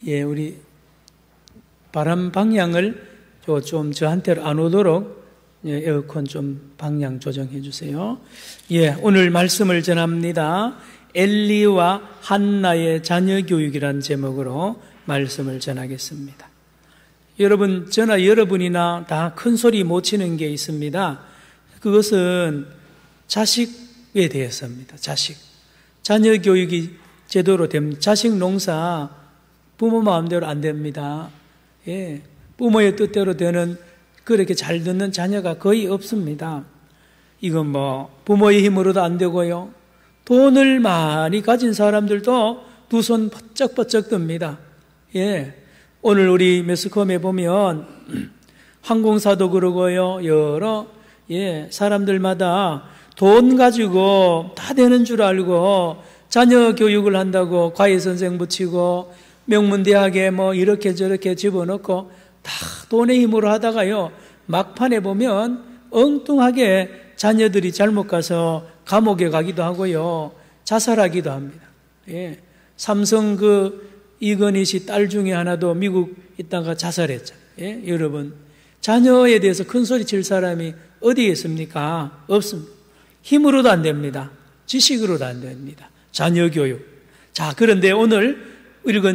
예, 우리 바람 방향을 좀 저한테로 안 오도록 에어컨 좀 방향 조정해 주세요. 예, 오늘 말씀을 전합니다. 엘리와 한나의 자녀 교육이라는 제목으로 말씀을 전하겠습니다. 여러분, 저나 여러분이나 다 큰 소리 못 치는 게 있습니다. 그것은 자식에 대해서입니다. 자녀 교육이 제대로 됩니다. 자식 농사 부모 마음대로 안 됩니다. 예, 부모의 뜻대로 되는 그렇게 잘 듣는 자녀가 거의 없습니다. 이건 부모의 힘으로도 안 되고요. 돈을 많이 가진 사람들도 두 손 번쩍번쩍 듭니다. 예, 오늘 우리 매스컴에 보면 항공사도 그러고요. 여러 사람들마다 돈 가지고 다 되는 줄 알고 자녀 교육을 한다고 과외선생 붙이고 명문대학에 이렇게 저렇게 집어넣고 다 돈의 힘으로 하다가요, 막판에 보면 엉뚱하게 자녀들이 잘못 가서 감옥에 가기도 하고요, 자살하기도 합니다. 예, 삼성 이건희 씨 딸 중에 하나도 미국 있다가 자살했잖아요. 예, 여러분, 자녀에 대해서 큰 소리 칠 사람이 어디에 있습니까? 없습니다. 힘으로도 안 됩니다. 지식으로도 안 됩니다. 자녀 교육. 자, 그런데 오늘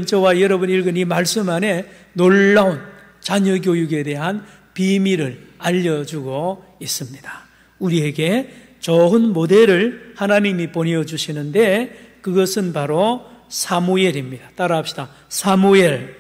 저와 여러분이 읽은 이 말씀 안에 놀라운 자녀 교육에 대한 비밀을 알려주고 있습니다. 우리에게 좋은 모델을 하나님이 보내주시는데 그것은 바로 사무엘입니다. 따라합시다. 사무엘은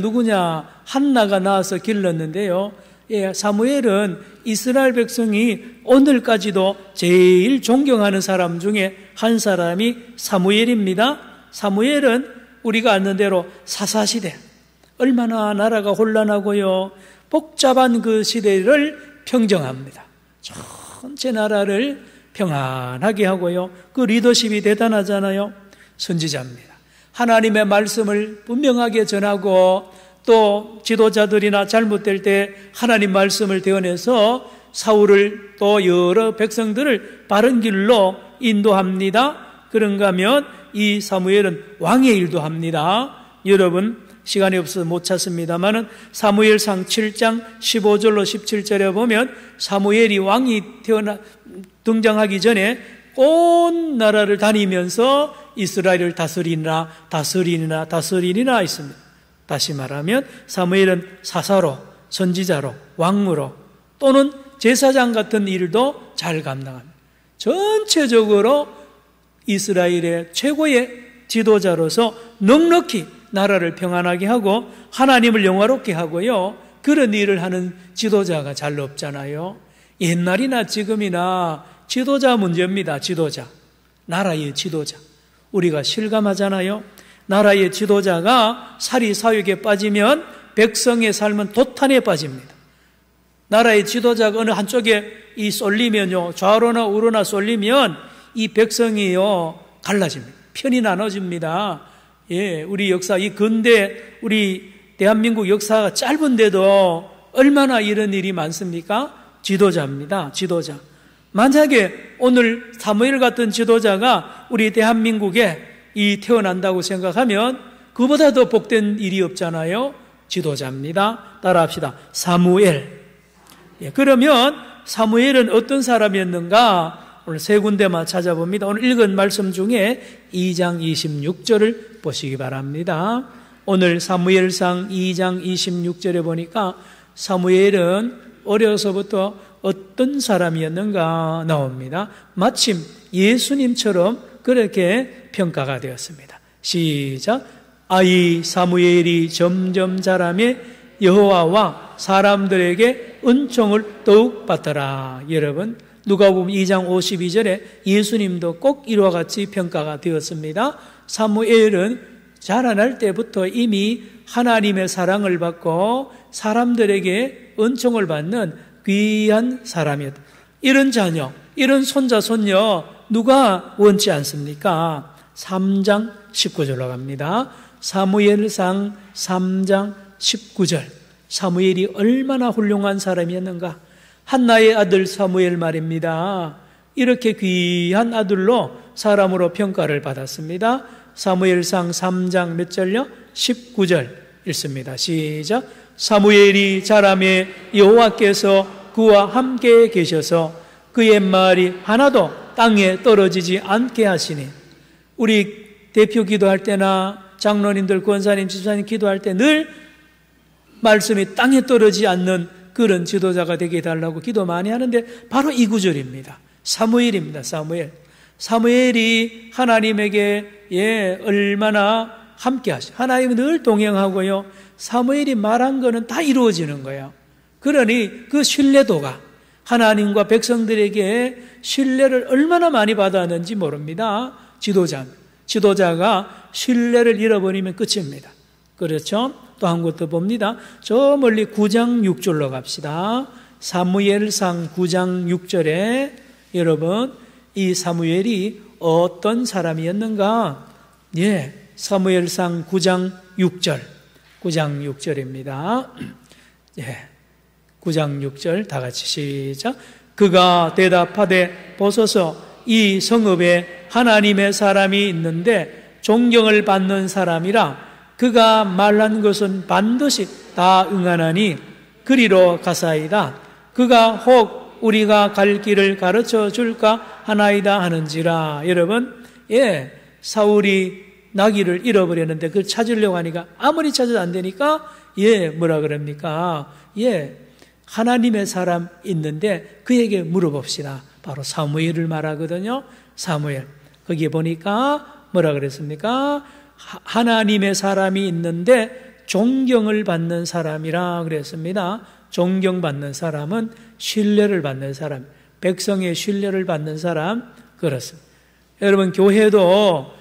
누구냐? 한나가 낳아서 길렀는데요. 예, 사무엘은 이스라엘 백성이 오늘까지도 제일 존경하는 사람 중에 한 사람이 사무엘입니다. 사무엘은 우리가 아는 대로 사사시대, 얼마나 나라가 혼란하고요, 복잡한 그 시대를 평정합니다. 전체 나라를 평안하게 하고요, 그 리더십이 대단하잖아요. 선지자입니다. 하나님의 말씀을 분명하게 전하고 또 지도자들이나 잘못될 때 하나님 말씀을 대언해서 사울을 또 여러 백성들을 바른 길로 인도합니다. 그런가 하면 이 사무엘은 왕의 일도 합니다. 여러분, 시간이 없어서 못 찾습니다만은 사무엘상 7장 15절로 17절에 보면 사무엘이 왕이 등장하기 전에 온 나라를 다니면서 이스라엘을 다스리니라 있습니다. 다시 말하면 사무엘은 사사로, 선지자로, 왕으로 또는 제사장 같은 일도 잘 감당합니다. 전체적으로 이스라엘의 최고의 지도자로서 넉넉히 나라를 평안하게 하고 하나님을 영화롭게 하고요, 그런 일을 하는 지도자가 잘 없잖아요. 옛날이나 지금이나 지도자 문제입니다. 나라의 지도자. 우리가 실감하잖아요. 나라의 지도자가 사리사욕에 빠지면 백성의 삶은 도탄에 빠집니다. 나라의 지도자가 어느 한쪽에 쏠리면요, 좌로나 우로나 쏠리면 이 백성이요 갈라집니다. 편이 나눠집니다. 예, 우리 역사, 이 근대 우리 대한민국 역사가 짧은데도 얼마나 이런 일이 많습니까? 지도자입니다. 지도자. 만약에 오늘 사무엘 같은 지도자가 우리 대한민국에 태어난다고 생각하면 그보다 더 복된 일이 없잖아요. 지도자입니다. 따라합시다. 사무엘. 예, 그러면 사무엘은 어떤 사람이었는가? 오늘 세 군데만 찾아봅니다. 오늘 읽은 말씀 중에 2장 26절을 보시기 바랍니다. 오늘 사무엘상 2장 26절에 보니까 사무엘은 어려서부터 어떤 사람이었는가 나옵니다. 마침 예수님처럼 그렇게 평가가 되었습니다. 시작. 아이 사무엘이 점점 자라며 여호와와 사람들에게 은총을 더욱 받더라. 여러분, 누가복음 2장 52절에 예수님도 꼭 이와 같이 평가가 되었습니다. 사무엘은 자라날 때부터 이미 하나님의 사랑을 받고 사람들에게 은총을 받는 귀한 사람이었다. 이런 자녀, 이런 손자, 손녀 누가 원치 않습니까? 3장 19절로 갑니다. 사무엘상 3장 19절. 사무엘이 얼마나 훌륭한 사람이었는가. 한나의 아들 사무엘 말입니다. 이렇게 귀한 아들로 사람으로 평가를 받았습니다. 사무엘상 3장 몇 절요? 19절 읽습니다. 시작. 사무엘이 자라매 여호와께서 그와 함께 계셔서 그의 말이 하나도 땅에 떨어지지 않게 하시니. 우리 대표 기도할 때나 장로님들, 권사님, 집사님 기도할 때 늘 말씀이 땅에 떨어지지 않는 그런 지도자가 되게 해달라고 기도 많이 하는데 바로 이 구절입니다. 사무엘입니다. 사무엘이 하나님에게 얼마나 함께 하시. 하나님은 늘 동행하고요. 사무엘이 말한 거는 다 이루어지는 거예요. 그러니 그 신뢰도가 하나님과 백성들에게 신뢰를 얼마나 많이 받았는지 모릅니다. 지도자가 신뢰를 잃어버리면 끝입니다. 그렇죠? 또 한 곳 더 봅니다. 저 멀리 9장 6절로 갑시다. 사무엘상 9장 6절에 여러분 이 사무엘이 어떤 사람이었는가? 예, 사무엘상 9장 6절 9장 6절입니다. 예, 9장 6절 다 같이 시작. 그가 대답하되 보소서 이 성읍에 하나님의 사람이 있는데 존경을 받는 사람이라 그가 말한 것은 반드시 다 응하나니 그리로 가사이다. 그가 혹 우리가 갈 길을 가르쳐 줄까 하나이다 하는지라. 여러분, 예, 사울이 나귀를 잃어버렸는데 그걸 찾으려고 하니까 아무리 찾아도 안 되니까 예, 뭐라 그럽니까? 예, 하나님의 사람 있는데 그에게 물어봅시다. 바로 사무엘을 말하거든요. 사무엘. 거기에 보니까 뭐라 그랬습니까? 하나님의 사람이 있는데 존경을 받는 사람이라 그랬습니다. 존경받는 사람은 신뢰를 받는 사람, 백성의 신뢰를 받는 사람, 그렇습니다. 여러분, 교회도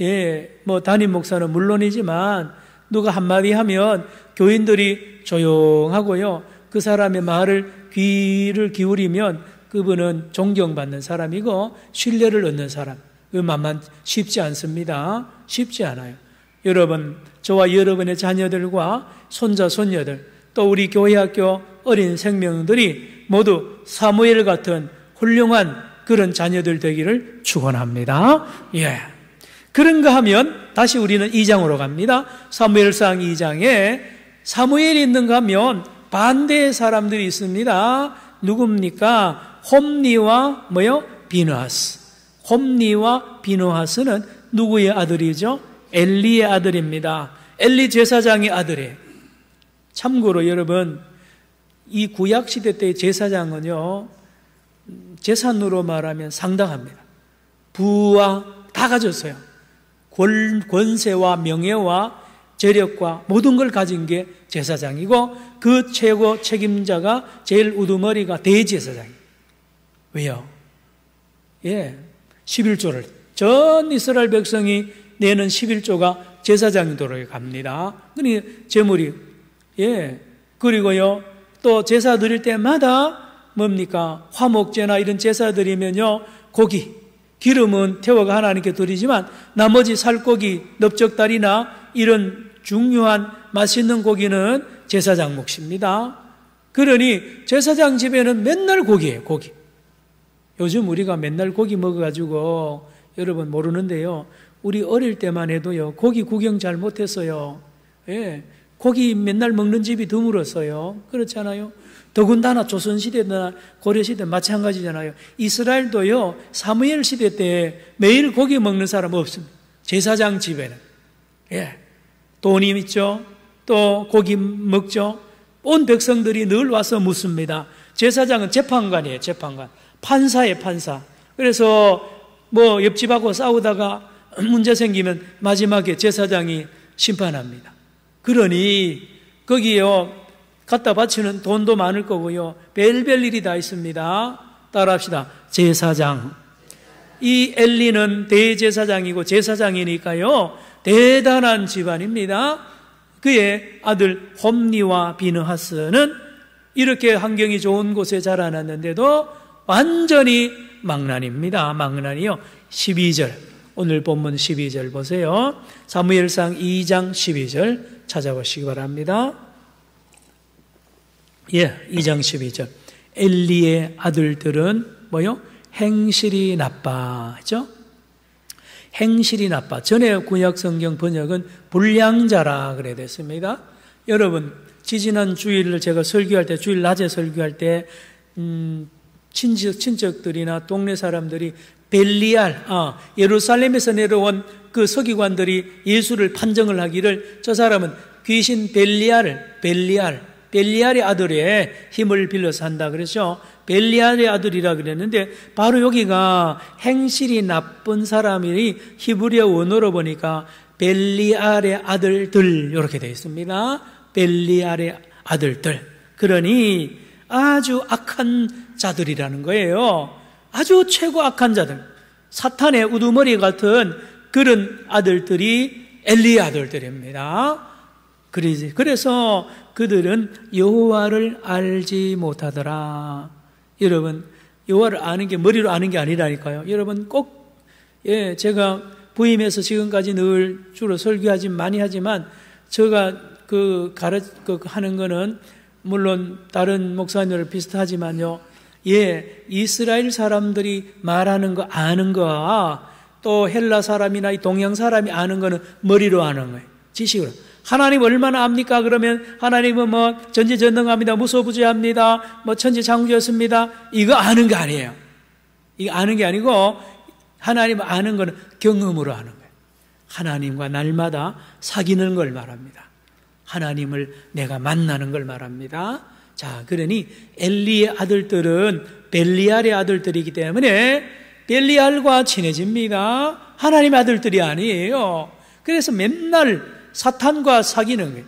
예, 뭐 담임 목사는 물론이지만 누가 한마디 하면 교인들이 조용하고요. 그 사람의 말을 귀를 기울이면 그분은 존경받는 사람이고 신뢰를 얻는 사람. 그만만 쉽지 않습니다. 쉽지 않아요. 여러분, 저와 여러분의 자녀들과 손자, 손녀들, 또 우리 교회학교 어린 생명들이 모두 사무엘 같은 훌륭한 그런 자녀들 되기를 축원합니다. 예. 그런가 하면 다시 우리는 2장으로 갑니다. 사무엘상 2장에 사무엘이 있는가 하면 반대의 사람들이 있습니다. 누굽니까? 홈리와 비느하스. 홈리와 비느하스는 누구의 아들이죠? 엘리의 아들입니다. 엘리 제사장의 아들이에요. 참고로 여러분, 이 구약시대 때의 제사장은요, 재산으로 말하면 상당합니다. 부와 다 가졌어요. 권세와 명예와 재력과 모든 걸 가진 게 제사장이고 그 최고 책임자가 제일 우두머리가 대제사장이에요. 왜요? 예, 11조를 전 이스라엘 백성이 내는 11조가 제사장도록 갑니다. 그러니 제물이 예, 그리고요 또 제사 드릴 때마다 뭡니까? 화목제나 이런 제사 드리면요 고기, 기름은 태워가 하나님께 드리지만 나머지 살코기, 넓적다리나 이런 중요한 맛있는 고기는 제사장 몫입니다. 그러니 제사장 집에는 맨날 고기예요, 고기. 요즘 우리가 맨날 고기 먹어가지고 여러분 모르는데요. 우리 어릴 때만 해도요, 고기 구경 잘 못했어요. 예, 고기 맨날 먹는 집이 드물었어요. 그렇잖아요. 더군다나 조선시대나 고려시대 마찬가지잖아요. 이스라엘도요, 사무엘 시대 때 매일 고기 먹는 사람 없습니다. 제사장 집에는. 예, 돈이 있죠. 또 고기 먹죠. 온 백성들이 늘 와서 묻습니다. 제사장은 재판관이에요, 재판관. 판사예요, 판사. 그래서 뭐 옆집하고 싸우다가 문제 생기면 마지막에 제사장이 심판합니다. 그러니 거기요 갖다 바치는 돈도 많을 거고요. 별별 일이 다 있습니다. 따라합시다. 제사장. 이 엘리는 대제사장이고 제사장이니까요. 대단한 집안입니다. 그의 아들 홈리와 비느하스는 이렇게 환경이 좋은 곳에 자라났는데도 완전히 망난입니다. 망난이요. 12절. 오늘 본문 12절 보세요. 사무엘상 2장 12절 찾아보시기 바랍니다. 예, 2장 12절. 엘리의 아들들은 뭐요? 행실이 나빠. 그죠? 행실이 나빠. 전에 구약 성경 번역은 불량자라 그래 됐습니다. 여러분, 지지난 주일을 제가 설교할 때, 주일 낮에 설교할 때, 친척들이나 동네 사람들이 벨리알, 예루살렘에서 내려온 그 서기관들이 예수를 판정을 하기를 저 사람은 귀신 벨리알의 아들의 힘을 빌려서 한다 그랬죠. 벨리알의 아들이라 그랬는데 바로 여기가 행실이 나쁜 사람이 히브리어 원어로 보니까 벨리알의 아들들 이렇게 되어 있습니다. 벨리알의 아들들. 그러니 아주 악한 자들이라는 거예요. 아주 최고 악한 자들. 사탄의 우두머리 같은 그런 아들들이 엘리의 아들들입니다. 그래서 그들은 여호와를 알지 못하더라. 여러분, 여호와를 아는 게 머리로 아는 게 아니라니까요. 여러분 꼭, 제가 부임해서 지금까지 늘 주로 설교하지 많이 하지만 제가 하는 거는 물론 다른 목사님들 비슷하지만요. 이스라엘 사람들이 말하는 거 아는 거, 또 헬라 사람이나 동양 사람이 아는 거는 머리로 아는 거예요. 지식으로. 하나님 얼마나 압니까? 그러면 하나님은 전지전능합니다. 무소부지합니다. 천지창조였습니다. 이거 아는 게 아니에요. 이거 아는 게 아니고 하나님 아는 거는 경험으로 아는 거예요. 하나님과 날마다 사귀는 걸 말합니다. 하나님을 내가 만나는 걸 말합니다. 자, 그러니 엘리의 아들들은 벨리알의 아들들이기 때문에 벨리알과 친해집니다. 하나님의 아들들이 아니에요. 그래서 맨날 사탄과 사귀는 거예요.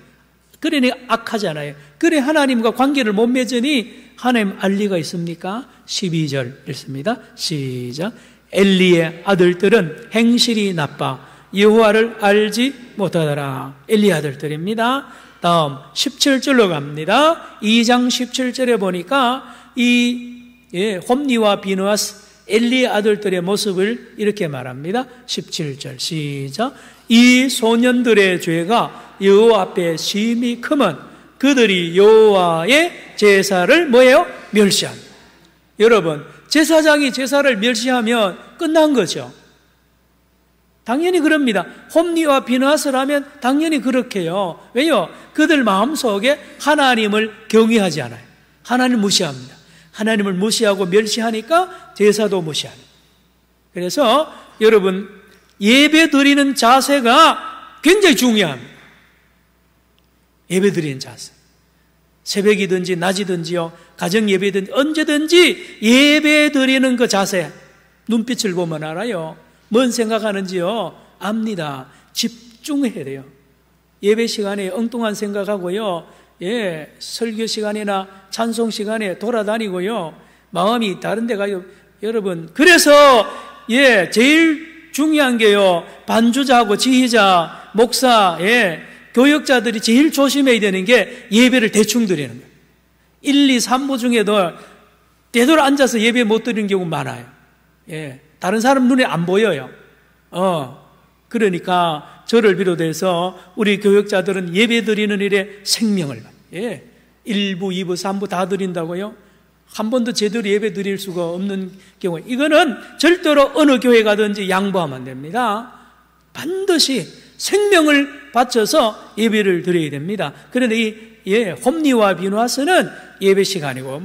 그러니 악하잖아요. 그래 하나님과 관계를 못 맺으니 하나님 알 리가 있습니까? 12절 읽습니다. 시작. 엘리의 아들들은 행실이 나빠 여호와를 알지 못하더라. 엘리의 아들들입니다. 다음 17절로 갑니다. 2장 17절에 보니까 홈니와 비느하스 엘리의 아들들의 모습을 이렇게 말합니다. 17절 시작. 이 소년들의 죄가 여호와 앞에 심히 크면 그들이 여호와의 제사를 뭐예요? 멸시한다. 여러분, 제사장이 제사를 멸시하면 끝난 거죠. 당연히 그럽니다. 홈니와 비느하스라면 당연히 그렇게요. 왜요? 그들 마음속에 하나님을 경외하지 않아요. 하나님을 무시합니다. 하나님을 무시하고 멸시하니까 제사도 무시합니다. 그래서 여러분, 예배 드리는 자세가 굉장히 중요합니다. 예배 드리는 자세. 새벽이든지 낮이든지요, 가정 예배든지 언제든지 예배 드리는 그 자세. 눈빛을 보면 알아요. 뭔 생각하는지요? 압니다. 집중해야 돼요. 예배 시간에 엉뚱한 생각하고요. 설교 시간이나 찬송 시간에 돌아다니고요. 마음이 다른 데 가요. 여러분, 그래서 제일 중요한 게요. 반주자하고 지휘자, 목사, 교역자들이 제일 조심해야 되는 게 예배를 대충 드리는 거예요. 1, 2, 3부 중에도 되도록 앉아서 예배 못 드리는 경우 많아요. 다른 사람 눈에 안 보여요. 그러니까 저를 비롯해서 우리 교역자들은 예배 드리는 일에 생명을 1부, 2부, 3부 다 드린다고요? 한 번도 제대로 예배 드릴 수가 없는 경우에 이거는 절대로 어느 교회 가든지 양보하면 안 됩니다. 반드시 생명을 바쳐서 예배를 드려야 됩니다. 그런데 홈니와 비누아스는 예배 시간이고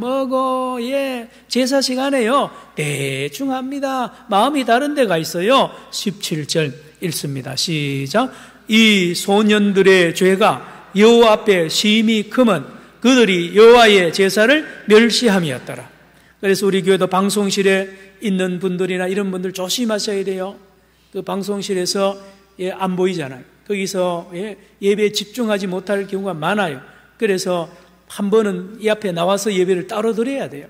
제사 시간에요 대충 합니다. 마음이 다른 데가 있어요. 17절 읽습니다. 시작. 이 소년들의 죄가 여호와 앞에 심히 크면 그들이 여호와의 제사를 멸시함이었더라. 그래서 우리 교회도 방송실에 있는 분들이나 이런 분들 조심하셔야 돼요. 그 방송실에서 안 보이잖아요. 거기서 예배에 집중하지 못할 경우가 많아요. 그래서 한 번은 이 앞에 나와서 예배를 따로 드려야 돼요.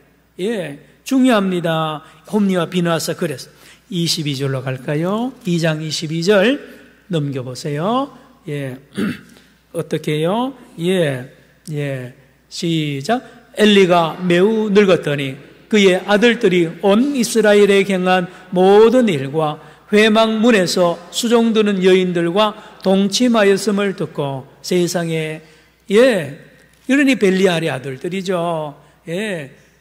중요합니다. 홈니와 비느하스. 그래서 22절로 갈까요? 2장 22절 넘겨보세요. 어떻게 해요? 시작. 엘리가 매우 늙었더니 그의 아들들이 온 이스라엘에 행한 모든 일과 회막문에서 수종드는 여인들과 동침하였음을 듣고 세상에 이러니 벨리알의 아들들이죠.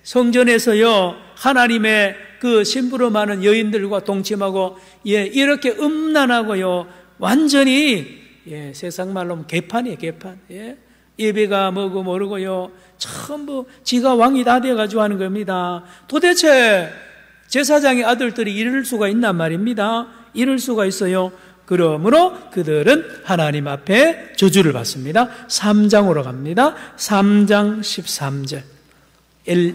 성전에서요 하나님의 그 심부름하는 여인들과 동침하고, 이렇게 음란하고요, 완전히, 세상 말로 개판이에요, 개판. 예배가 뭐고 모르고요, 전부 지가 왕이 다 돼가지고 하는 겁니다. 도대체 제사장의 아들들이 이럴 수가 있단 말입니다. 이럴 수가 있어요. 그러므로 그들은 하나님 앞에 저주를 받습니다. 3장으로 갑니다. 3장 13절.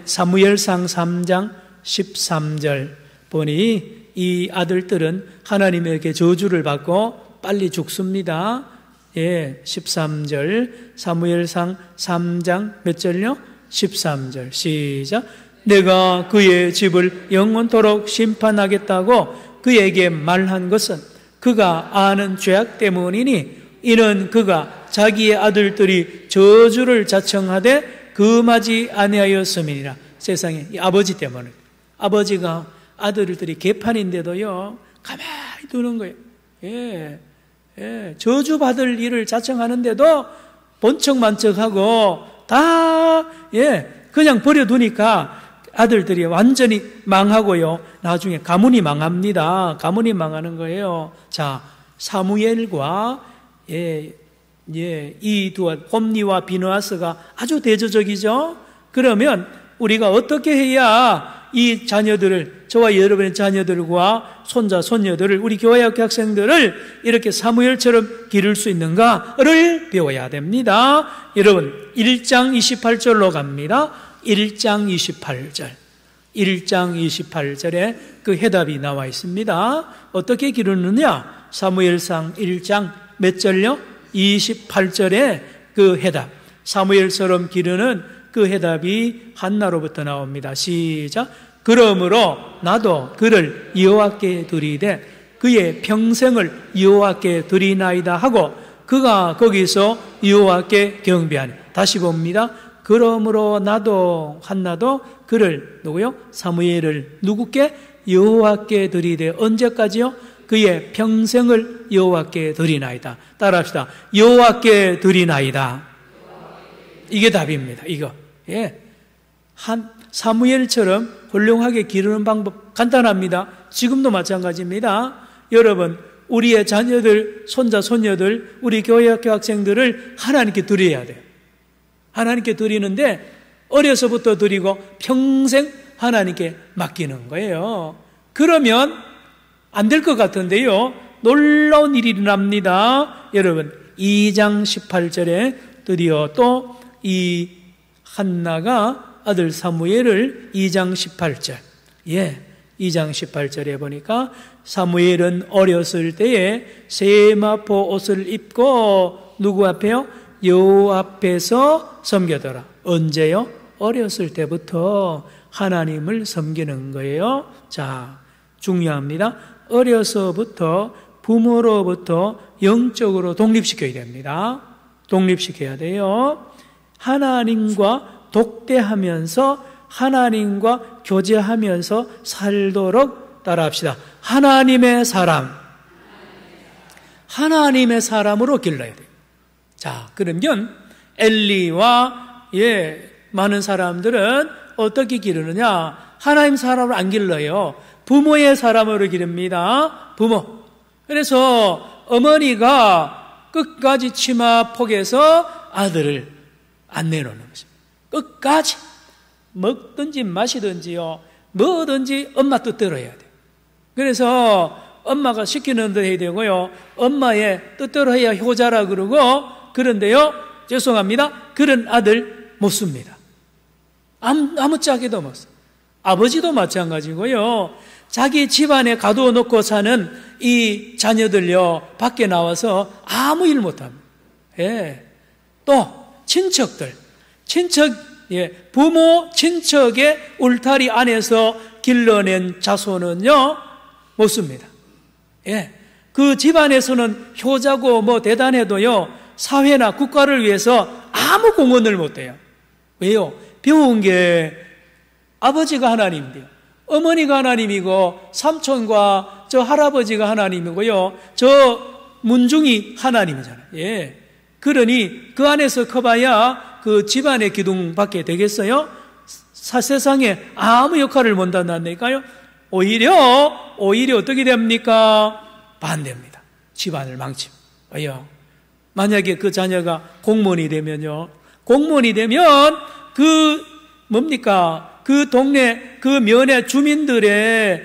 사무엘상 3장 13절 보니 이 아들들은 하나님에게 저주를 받고 빨리 죽습니다. 13절 사무엘상 3장 몇 절요? 13절 시작. 내가 그의 집을 영원토록 심판하겠다고 그에게 말한 것은 그가 아는 죄악 때문이니 이는 그가 자기의 아들들이 저주를 자청하되 금하지 아니하였음이니라. 세상에 이 아버지 때문에, 아버지가 아들들이 개판인데도요 가만히 두는 거예요. 저주받을 일을 자청하는데도 본척만척하고 다 그냥 버려두니까 아들들이 완전히 망하고요, 나중에 가문이 망합니다. 가문이 망하는 거예요. 자, 사무엘과 이 두 홈니와 비느하스가 아주 대조적이죠. 그러면 우리가 어떻게 해야 이 자녀들을, 저와 여러분의 자녀들과 손자, 손녀들을, 우리 교회학교 학생들을 이렇게 사무엘처럼 기를 수 있는가를 배워야 됩니다. 여러분, 1장 28절로 갑니다. 1장 28절. 1장 28절에 그 해답이 나와 있습니다. 어떻게 기르느냐? 사무엘상 1장 몇 절요? 28절에 그 해답. 사무엘처럼 기르는 그 해답이 한나로부터 나옵니다. 시작. 그러므로 나도 그를 여호와께 드리되 그의 평생을 여호와께 드리나이다 하고 그가 거기서 여호와께 경배하니. 다시 봅니다. 그러므로 나도 한나도 그를 누구요? 사무엘을 누구께? 여호와께 드리되 언제까지요? 그의 평생을 여호와께 드리나이다. 따라합시다. 여호와께 드리나이다. 이게 답입니다. 이거. 사무엘처럼 훌륭하게 기르는 방법 간단합니다. 지금도 마찬가지입니다. 여러분, 우리의 자녀들, 손자, 손녀들, 우리 교회학교 학생들을 하나님께 드려야 돼요. 하나님께 드리는데 어려서부터 드리고 평생 하나님께 맡기는 거예요. 그러면 안 될 것 같은데요, 놀라운 일이 일어납니다. 여러분, 2장 18절에 드디어 또 이 한나가 아들 사무엘을 2장 18절 2장 18절에 보니까 사무엘은 어렸을 때에 세마포 옷을 입고 누구 앞에요? 여호와 앞에서 섬겨더라. 언제요? 어렸을 때부터 하나님을 섬기는 거예요. 자, 중요합니다. 어려서부터 부모로부터 영적으로 독립시켜야 됩니다. 독립시켜야 돼요. 하나님과 독대하면서 하나님과 교제하면서 살도록 따라합시다. 하나님의 사람. 하나님의 사람으로 길러야 돼요. 자, 그러면 엘리와 많은 사람들은 어떻게 기르느냐? 하나님 사람을 안 길러요. 부모의 사람으로 기릅니다. 부모. 그래서 어머니가 끝까지 치마 폭에서 아들을 안 내놓는 것입니다. 끝까지 먹든지 마시든지요, 뭐든지 엄마 뜻대로 해야 돼요. 그래서 엄마가 시키는 대로 해야 되고요, 엄마의 뜻대로 해야 효자라 그러고, 그런데요, 죄송합니다, 그런 아들 못 씁니다. 아무짝에도 못 써. 아버지도 마찬가지고요, 자기 집안에 가두어놓고 사는 이 자녀들요, 밖에 나와서 아무 일 못합니다. 또 친척들, 부모 친척의 울타리 안에서 길러낸 자손은요 못 씁니다. 그 집안에서는 효자고 뭐 대단해도요, 사회나 국가를 위해서 아무 공헌을 못해요. 왜요? 배운 게 아버지가 하나님인데요, 어머니가 하나님이고 삼촌과 저 할아버지가 하나님이고요, 저 문중이 하나님이잖아요. 그러니 그 안에서 커봐야 그 집안의 기둥밖에 되겠어요? 세상에 아무 역할을 못 한다니까요. 오히려 어떻게 됩니까? 반대입니다. 집안을 망칩니다. 왜요? 만약에 그 자녀가 공무원이 되면요, 공무원이 되면 그 동네 그 면의 주민들의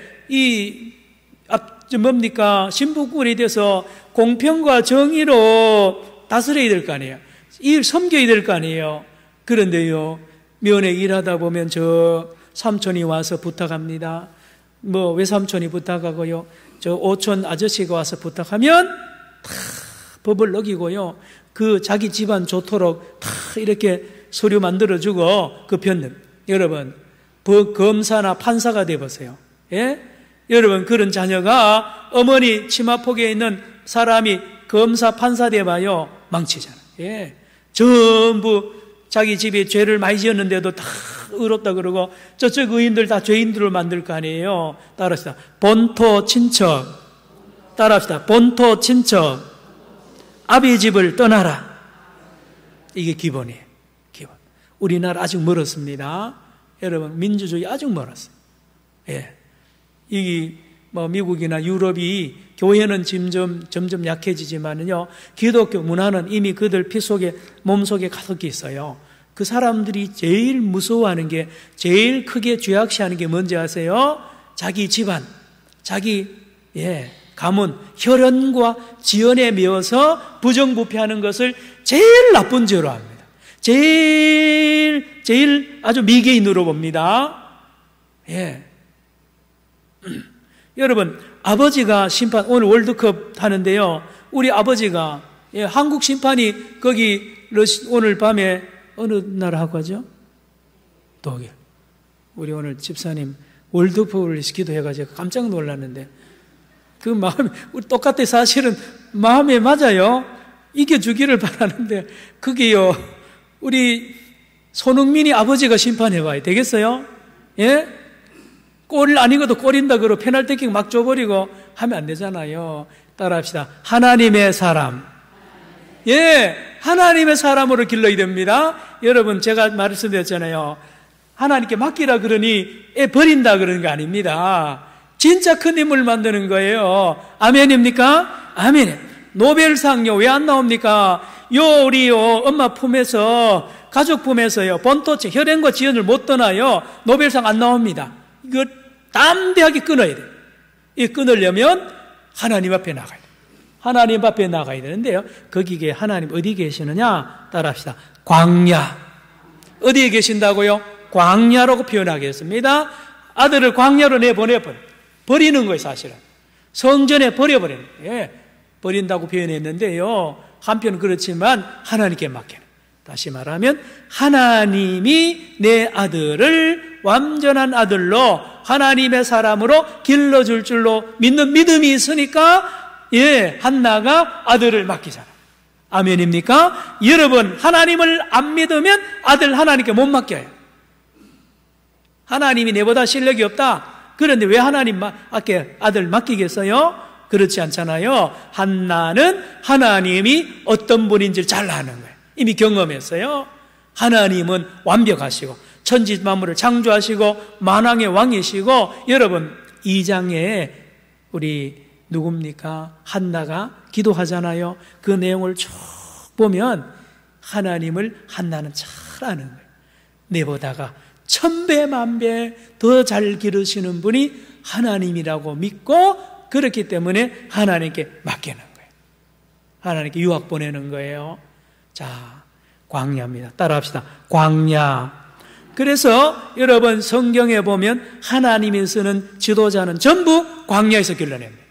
신부꾼이 돼서 공평과 정의로 다스려야 될 거 아니에요. 섬겨야 될 거 아니에요. 그런데요, 면회 일하다 보면 저 삼촌이 와서 부탁합니다. 외삼촌이 부탁하고요, 저 오촌 아저씨가 와서 부탁하면 다 법을 어기고요, 그 자기 집안 좋도록 다 이렇게 서류 만들어주고 그 편들. 여러분, 검사나 판사가 돼보세요. 예? 여러분, 그런 자녀가 어머니 치마폭에 있는 사람이 검사 판사 돼봐요, 망치잖아요. 예. 전부 자기 집에 죄를 많이 지었는데도 다 의롭다 그러고 저쪽 의인들 다 죄인들을 만들 거 아니에요. 따라합시다. 본토 친척. 따라합시다. 본토 친척. 아비 집을 떠나라. 이게 기본이에요. 기본. 우리나라 아직 멀었습니다. 여러분, 민주주의 아직 멀었어요. 예. 미국이나 유럽이 교회는 점점 약해지지만요, 기독교 문화는 이미 그들 피 속에, 몸 속에 가득 있어요. 그 사람들이 제일 무서워하는 게, 제일 크게 죄악시하는 게 뭔지 아세요? 자기 집안, 자기 가문, 혈연과 지연에 매어서 부정부패하는 것을 제일 나쁜 죄로 합니다. 제일 아주 미개인으로 봅니다. 예. 여러분, 아버지가 오늘 월드컵 하는데요, 우리 아버지가, 한국 심판이 거기 오늘 밤에 어느 나라 하고 하죠? 독일. 우리 오늘 집사님 월드컵을 기도해가지고 깜짝 놀랐는데, 그 마음이, 우리 똑같아. 사실은 마음에 맞아요. 이겨주기를 바라는데, 그게요, 우리 손흥민이 아버지가 심판해봐야 되겠어요? 예? 골 아니고도 골인다 그러고 페널티킥 막 줘버리고 하면 안 되잖아요. 따라합시다. 하나님의 사람. 예, 하나님의 사람으로 길러야 됩니다. 여러분, 제가 말씀드렸잖아요. 하나님께 맡기라 그러니 버린다 그러는 거 아닙니다. 진짜 큰 인물 만드는 거예요. 아멘입니까? 아멘. 노벨상요, 왜 안 나옵니까? 우리 엄마 품에서, 가족 품에서요, 본토체, 혈연과 지연을 못 떠나요. 노벨상 안 나옵니다. 이거 담대하게 끊어야 돼요. 이 끊으려면 하나님 앞에 나가야 돼요. 하나님 앞에 나가야 되는데요, 거기에 하나님 어디 계시느냐? 따라합시다. 광야. 어디에 계신다고요? 광야라고 표현하겠습니다. 아들을 광야로 버리는 거예요, 사실은. 성전에 버려버리는 거예요. 예, 버린다고 표현했는데요, 한편 그렇지만 하나님께 맡기는. 다시 말하면 하나님이 내 아들을 완전한 아들로, 하나님의 사람으로 길러줄 줄로 믿는 믿음이 있으니까, 한나가 아들을 맡기잖아. 아멘입니까? 여러분, 하나님을 안 믿으면 아들 하나님께 못 맡겨요. 하나님이 내보다 실력이 없다. 그런데 왜 하나님 앞에 아들 맡기겠어요? 그렇지 않잖아요. 한나는 하나님이 어떤 분인지 잘 아는 거예요. 이미 경험했어요. 하나님은 완벽하시고 천지 만물을 창조하시고 만왕의 왕이시고, 여러분 2장에 우리 누굽니까? 한나가 기도하잖아요. 그 내용을 쭉 보면 한나는 잘 아는 거예요. 내보다가 1000배 만배 더 잘 기르시는 분이 하나님이라고 믿고, 그렇기 때문에 하나님께 맡기는 거예요. 하나님께 유학 보내는 거예요. 자, 광야입니다. 따라합시다. 광야. 그래서 여러분, 성경에 보면 하나님이 쓰는 지도자는 전부 광야에서 길러냅니다.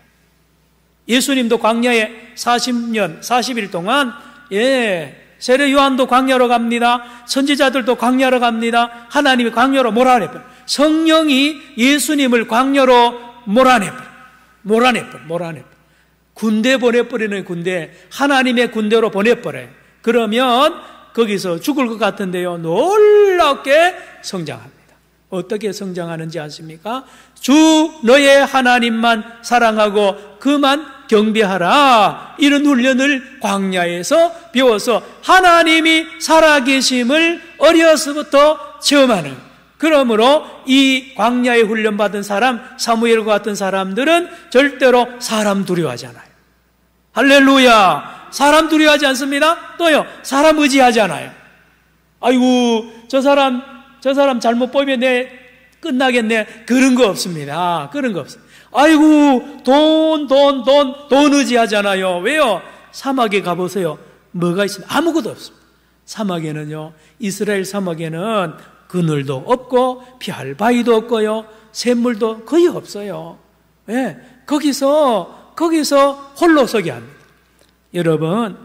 예수님도 광야에 40일 동안, 세례 요한도 광야로 갑니다. 선지자들도 광야로 갑니다. 하나님이 광야로 몰아내버려. 성령이 예수님을 광야로 몰아내버려. 군대 보내버리는 군대, 하나님의 군대로 보내버려요. 그러면 거기서 죽을 것 같은데요, 놀랍게 성장합니다. 어떻게 성장하는지 아십니까? 주 너의 하나님만 사랑하고 그만 경배하라. 이런 훈련을 광야에서 배워서 하나님이 살아계심을 어려서부터 체험하는, 그러므로 이 광야에 훈련받은 사람, 사무엘과 같은 사람들은 절대로 사람 두려워하지 않아요. 할렐루야! 사람 두려워하지 않습니다. 또요, 사람 의지하지 않아요. 아이고, 저 사람 잘못 보면 끝나겠네. 그런 거 없습니다. 그런 거 없어요. 아이고, 돈 의지하잖아요. 왜요? 사막에 가보세요. 뭐가 있습니까? 아무것도 없습니다. 사막에는요, 이스라엘 사막에는 그늘도 없고, 피할 바위도 없고요, 샘물도 거의 없어요. 예, 거기서 홀로 서게 합니다. 여러분,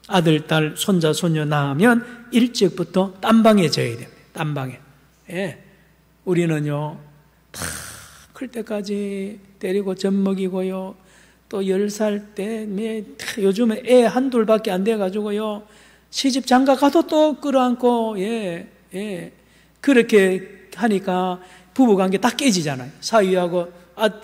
아들, 딸, 손자, 손녀 낳으면 일찍부터 딴방에 져야 됩니다. 딴방에. 예. 우리는요, 다 클 때까지 때리고 젖 먹이고요, 또 10살 때, 요즘에 애 한둘밖에 안 돼가지고요, 시집 장가 가도 또 끌어안고, 그렇게 하니까 부부관계 딱 깨지잖아요. 사위하고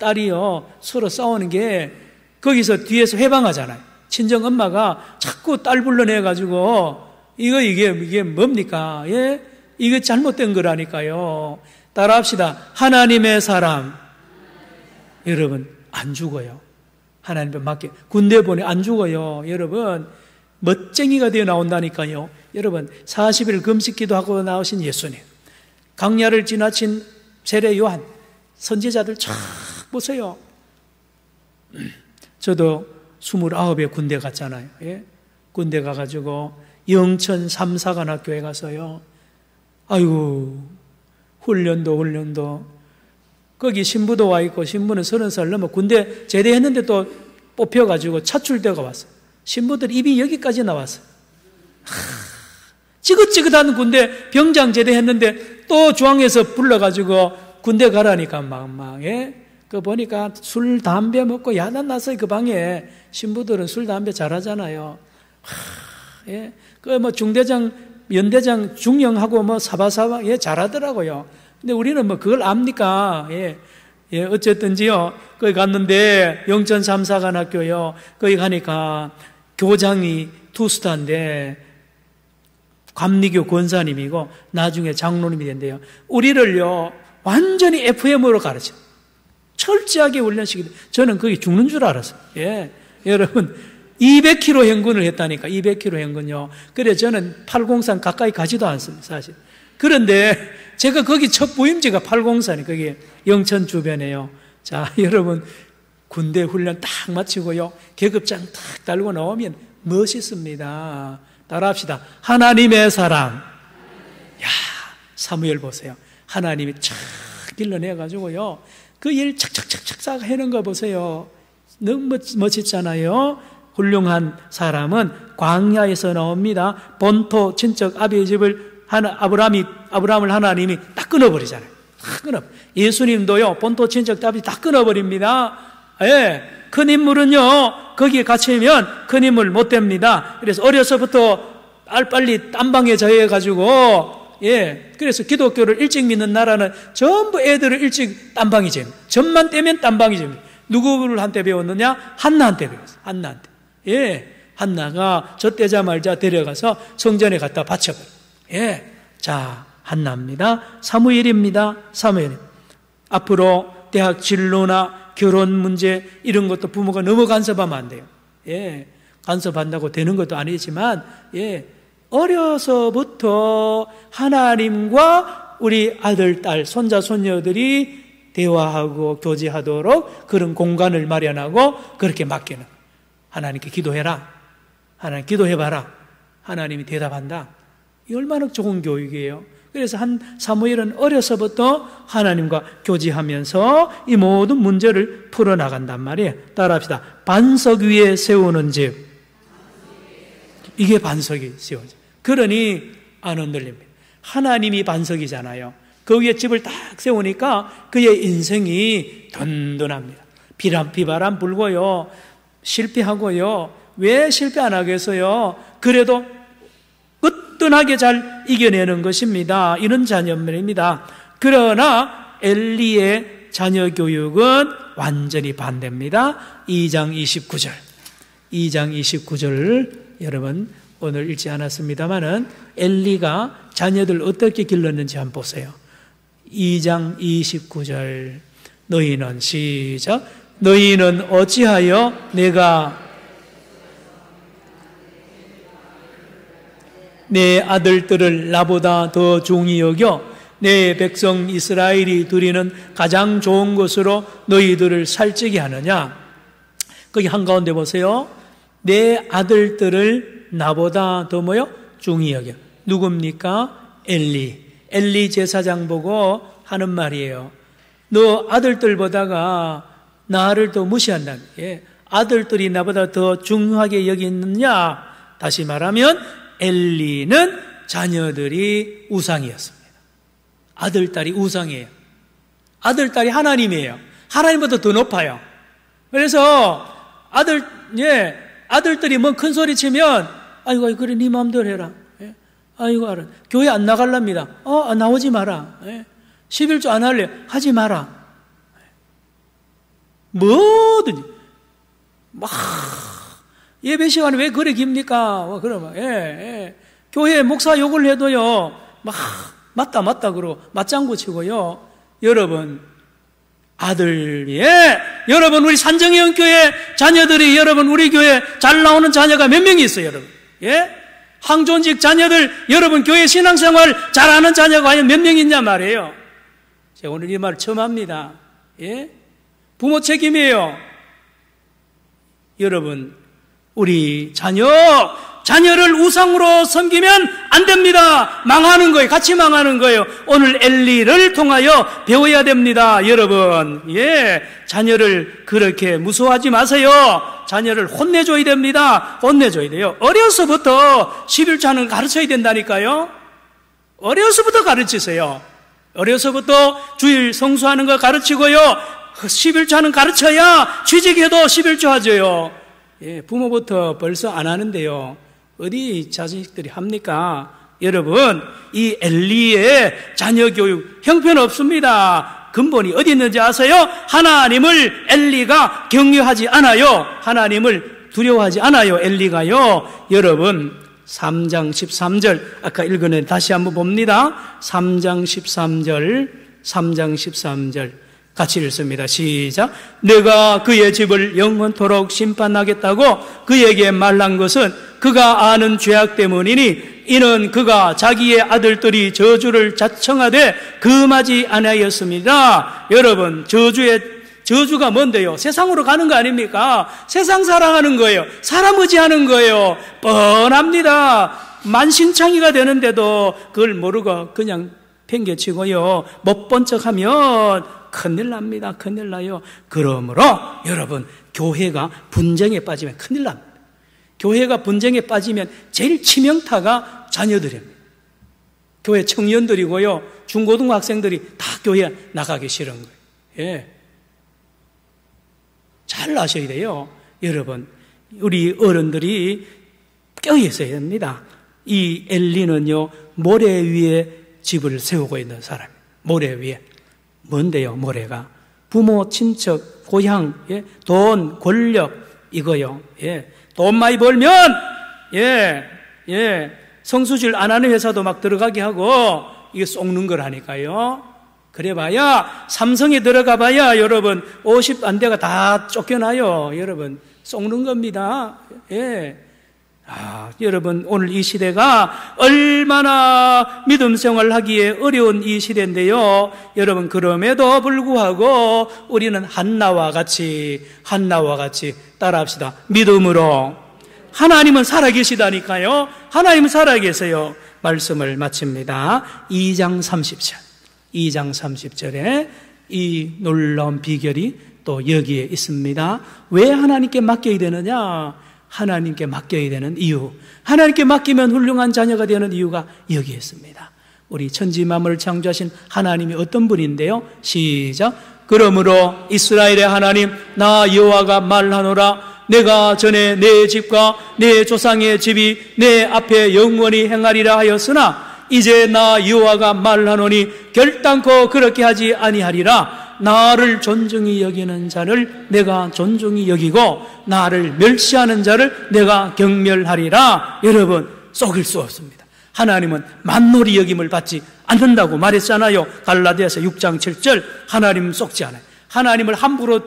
딸이요, 서로 싸우는 게, 거기서 뒤에서 회방하잖아요. 친정 엄마가 자꾸 딸 불러내가지고, 이게 뭡니까? 예? 이게 잘못된 거라니까요. 따라합시다. 하나님의 사람. 여러분, 안 죽어요. 하나님께 맡겨. 군대 보내 안 죽어요. 여러분, 멋쟁이가 되어 나온다니까요. 여러분, 40일 금식 기도하고 나오신 예수님, 광야를 지나친 세례 요한, 선지자들 쫙 보세요. 저도 29에 군대 갔잖아요. 예? 군대 가가지고 영천 삼사관학교에 가서요, 아이고, 훈련도 거기 신부도 와 있고, 신부는 30살 넘어 군대 제대했는데 또 뽑혀가지고 차출대가 왔어요. 신부들 입이 여기까지 나왔어요. 찌긋찌긋한 군대 병장 제대했는데 또 중앙에서 불러가지고 군대 가라니까 막 그 보니까 술 담배 먹고 야단 났어요. 그 방에 신부들은 술 담배 잘하잖아요. 예, 그 뭐 중대장 연대장 중령하고 뭐 사바사바 잘하더라고요. 근데 우리는 뭐 그걸 압니까? 어쨌든지요. 거기 갔는데 영천 삼사관학교요. 거기 가니까 교장이 투스타인데 감리교 권사님이고 나중에 장로님이 된대요. 우리를요 완전히 FM으로 가르쳐. 철저하게 훈련시키고 저는 거기 죽는 줄 알았어요. 예, 여러분 200km 행군을 했다니까. 200km 행군요. 그래 저는 803 가까이 가지도 않습니다, 사실. 그런데 제가 거기 첫 부임지가 804니 거기 영천 주변에요. 자, 여러분 군대 훈련 딱 마치고요, 계급장 딱 달고 나오면 멋있습니다. 따라합시다. 하나님의 사랑. 야, 사무엘 보세요. 하나님이 착 길러내가지고요, 그 일 착착착착 해놓은 거 보세요. 너무 멋있잖아요. 훌륭한 사람은 광야에서 나옵니다. 본토 친척 아비의 집을 아브라함을 하나님이 딱 끊어버리잖아요. 딱 끊어. 예수님도요, 본토 친척 아비 다 끊어버립니다. 예. 큰 인물은요, 거기에 갇히면 큰 인물 못 됩니다. 그래서 어려서부터 빨리 딴방에 저해가지고, 그래서 기독교를 일찍 믿는 나라는 전부 애들을 일찍 딴방이 잽니다. 점만 떼면 딴방이 잽니다. 누구를 한테 배웠느냐? 한나한테 배웠어요. 한나한테. 한나가 저 떼자 말자 데려가서 성전에 갖다 바쳐버려요. 자, 한나입니다. 사무엘입니다. 사무엘. 앞으로 대학 진로나 결혼 문제 이런 것도 부모가 너무 간섭하면 안 돼요. 간섭한다고 되는 것도 아니지만, 어려서부터 하나님과 우리 아들, 딸, 손자, 손녀들이 대화하고 교제하도록 그런 공간을 마련하고 그렇게 맡기는. 하나님께 기도해라. 하나님 기도해봐라. 하나님이 대답한다. 이 얼마나 좋은 교육이에요. 그래서 사무엘은 어려서부터 하나님과 교제하면서 이 모든 문제를 풀어나간단 말이에요. 따라합시다. 반석 위에 세우는 집. 이게 반석이 세워져. 그러니 안 흔들립니다. 하나님이 반석이잖아요. 그 위에 집을 딱 세우니까 그의 인생이 든든합니다. 비바람 불고요, 실패하고요. 왜 실패 안 하겠어요? 그래도 끈끈하게 잘 이겨내는 것입니다. 이런 자녀입니다. 그러나 엘리의 자녀 교육은 완전히 반대입니다. 2장 29절. 2장 29절을 여러분 오늘 읽지 않았습니다만은 엘리가 자녀들 어떻게 길렀는지 한번 보세요. 2장 29절. 너희는 시작. 너희는 어찌하여 내가 내 아들들을 나보다 더 중히 여겨 내 백성 이스라엘이 드리는 가장 좋은 것으로 너희들을 살찌게 하느냐? 거기 한가운데 보세요. 내 아들들을 나보다 더 뭐요? 중히 여겨. 누굽니까? 엘리 제사장 보고 하는 말이에요. 너 아들들보다가 나를 더 무시한다는 게, 아들들이 나보다 더 중요하게 여기느냐? 다시 말하면 엘리는 자녀들이 우상이었습니다. 아들딸이 우상이에요. 아들딸이 하나님이에요. 하나님보다 더 높아요. 그래서 아들들이 뭐 큰 소리 치면, 아이고, 그래, 네 마음대로 해라. 예? 아이고, 알아. 교회 안 나갈랍니다. 나오지 마라. 예? 11조 안 할래. 하지 마라. 뭐든지. 막, 예배 시간에 왜 그래 깁니까? 그러면, 교회 목사 욕을 해도요, 맞다, 그러고, 맞장구 치고요. 여러분, 여러분, 우리 산정형 교회 자녀들이, 여러분, 우리 교회 잘 나오는 자녀가 몇 명이 있어요, 여러분? 예? 항존직 자녀들, 여러분, 교회 신앙생활 잘하는 자녀가 과연 몇 명 있냐 말이에요. 제가 오늘 이 말 처음 합니다. 예? 부모 책임이에요. 여러분, 우리 자녀를 우상으로 섬기면 안 됩니다. 망하는 거예요. 같이 망하는 거예요. 오늘 엘리를 통하여 배워야 됩니다. 여러분, 자녀를 그렇게 무서워하지 마세요. 자녀를 혼내줘야 됩니다. 혼내줘야 돼요. 어려서부터 11조는 가르쳐야 된다니까요. 어려서부터 가르치세요. 어려서부터 주일 성수하는 거 가르치고요. 11조는 가르쳐야 취직해도 11조 하죠요. 부모부터 벌써 안 하는데요. 어디 자식들이 합니까? 여러분, 이 엘리의 자녀 교육 형편없습니다. 근본이 어디 있는지 아세요? 하나님을 엘리가 경외하지 않아요. 하나님을 두려워하지 않아요. 엘리가요. 여러분, 3장 13절 아까 읽은 애 다시 한번 봅니다. 3장 13절 같이 읽습니다. 시작. 내가 그의 집을 영원토록 심판하겠다고 그에게 말한 것은 그가 아는 죄악 때문이니 이는 그가 자기의 아들들이 저주를 자청하되 금하지 아니하였습니다. 여러분, 저주가 뭔데요? 세상으로 가는 거 아닙니까? 세상 사랑하는 거예요. 사람 의지하는 거예요. 뻔합니다. 만신창이가 되는데도 그걸 모르고 그냥 팽개치고요. 못 본 척하면 큰일 납니다. 큰일 나요. 그러므로 여러분, 교회가 분쟁에 빠지면 큰일 납니다. 교회가 분쟁에 빠지면 제일 치명타가 자녀들입니다. 교회 청년들이고요. 중고등학생들이 다 교회 나가기 싫은 거예요. 잘 아셔야 돼요. 여러분, 우리 어른들이 껴있어야 됩니다. 이 엘리는요, 모래 위에 집을 세우고 있는 사람이에요. 모래 위에. 뭔데요, 모래가? 부모, 친척, 고향, 돈, 권력, 이거요. 돈 많이 벌면, 성수질 안 하는 회사도 막 들어가게 하고, 이게 속는 거라니까요. 그래 봐야, 삼성에 들어가 봐야, 여러분, 50 안 돼가 다 쫓겨나요. 여러분, 속는 겁니다. 여러분, 오늘 이 시대가 얼마나 믿음 생활하기에 어려운 이 시대인데요. 여러분, 그럼에도 불구하고 우리는 한나와 같이 따라합시다. 믿음으로. 하나님은 살아계시다니까요. 하나님은 살아계세요. 말씀을 마칩니다. 2장 30절에 이 놀라운 비결이 또 여기에 있습니다. 왜 하나님께 맡겨야 되느냐? 하나님께 맡겨야 되는 이유, 하나님께 맡기면 훌륭한 자녀가 되는 이유가 여기에 있습니다. 우리 천지만물을 창조하신 하나님이 어떤 분인데요? 시작. 그러므로 이스라엘의 하나님 나 여호와가 말하노라. 내가 전에 내 집과 내 조상의 집이 내 앞에 영원히 행하리라 하였으나 이제 나 여호와가 말하노니 결단코 그렇게 하지 아니하리라. 나를 존중히 여기는 자를 내가 존중히 여기고 나를 멸시하는 자를 내가 경멸하리라. 여러분, 속일 수 없습니다. 하나님은 만놀이 여김을 받지 않는다고 말했잖아요. 갈라디아서 6장 7절. 하나님은 속지 않아요. 하나님을 함부로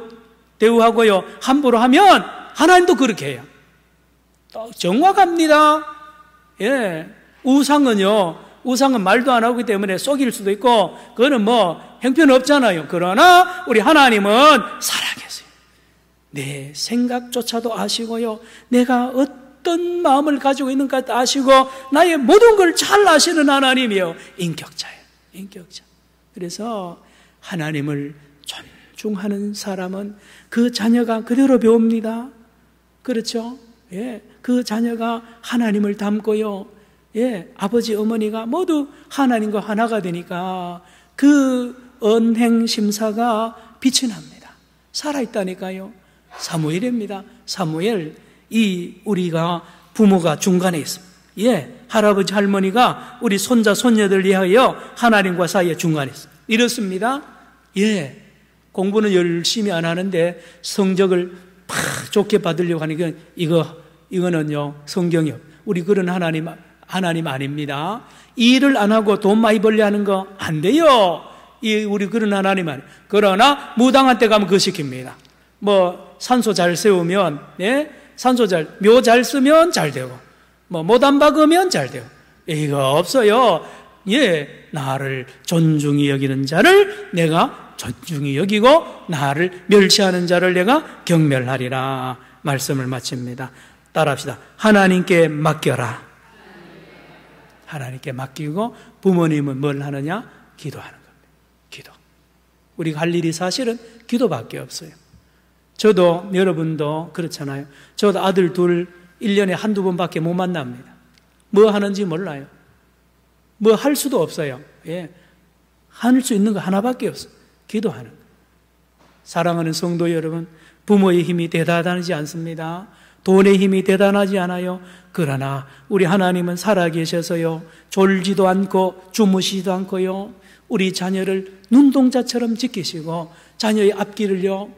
대우하고요, 함부로 하면 하나님도 그렇게 해요. 정확합니다. 예. 우상은 말도 안 하기 때문에 속일 수도 있고, 그거는 형편없잖아요. 그러나 우리 하나님은 살아계세요. 내 생각조차도 아시고요, 내가 어떤 마음을 가지고 있는가 아시고, 나의 모든 걸 잘 아시는 하나님이요, 인격자예요. 인격자. 그래서 하나님을 존중하는 사람은 그 자녀가 그대로 배웁니다. 그렇죠? 예. 그 자녀가 하나님을 닮고요, 예, 아버지 어머니가 모두 하나님과 하나가 되니까 그 언행 심사가 빛이 납니다. 살아있다니까요. 사무엘입니다. 사무엘, 우리가 부모가 중간에 있습니다. 예, 할아버지 할머니가 우리 손자 손녀들 위하여 하나님과 사이에 중간에 있습니다. 이렇습니다. 예, 공부는 열심히 안 하는데 성적을 팍 좋게 받으려고 하니까 이거는요, 성경이요, 우리 그런 하나님 아닙니다. 일을 안 하고 돈 많이 벌려 하는 거 안 돼요. 우리 그런 하나님 아니에요. 그러나 무당한 때 가면 그거 시킵니다. 산소 잘 세우면, 예? 묘 잘 쓰면 잘 되고, 못안 박으면 잘 되고. 이거 없어요. 예, 나를 존중히 여기는 자를 내가 존중히 여기고, 나를 멸시하는 자를 내가 경멸하리라. 말씀을 마칩니다. 따라합시다. 하나님께 맡겨라. 하나님께 맡기고, 부모님은 뭘 하느냐? 기도하는 겁니다. 기도. 우리가 할 일이 사실은 기도밖에 없어요. 저도, 여러분도 그렇잖아요. 저도 아들 둘 1년에 한두 번밖에 못 만납니다. 뭐 하는지 몰라요. 뭐 할 수도 없어요. 예. 할 수 있는 거 하나밖에 없어요. 기도하는 거. 사랑하는 성도 여러분, 부모의 힘이 대단하지 않습니다. 돈의 힘이 대단하지 않아요. 그러나 우리 하나님은 살아계셔서요, 졸지도 않고 주무시지도 않고요, 우리 자녀를 눈동자처럼 지키시고 자녀의 앞길을요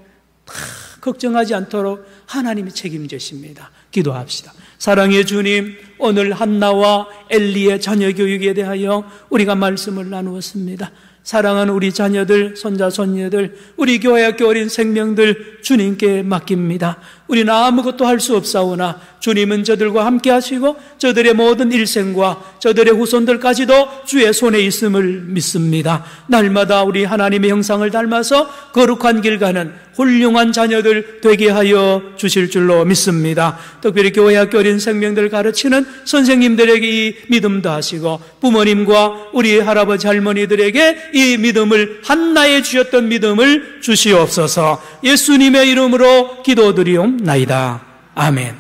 다 걱정하지 않도록 하나님이 책임지십니다. 기도합시다. 사랑의 주님, 오늘 한나와 엘리의 자녀 교육에 대하여 우리가 말씀을 나누었습니다. 사랑하는 우리 자녀들, 손자, 손녀들, 우리 교회 학교 어린 생명들 주님께 맡깁니다. 우리는 아무것도 할 수 없사오나 주님은 저들과 함께 하시고 저들의 모든 일생과 저들의 후손들까지도 주의 손에 있음을 믿습니다. 날마다 우리 하나님의 형상을 닮아서 거룩한 길 가는 훌륭한 자녀들 되게 하여 주실 줄로 믿습니다. 특별히 교회 학교 어린 생명들 가르치는 선생님들에게 이 믿음도 하시고 부모님과 우리 할아버지 할머니들에게 이 믿음을, 한나에 주셨던 믿음을 주시옵소서. 예수님의 이름으로 기도드리옵나이다. 아멘.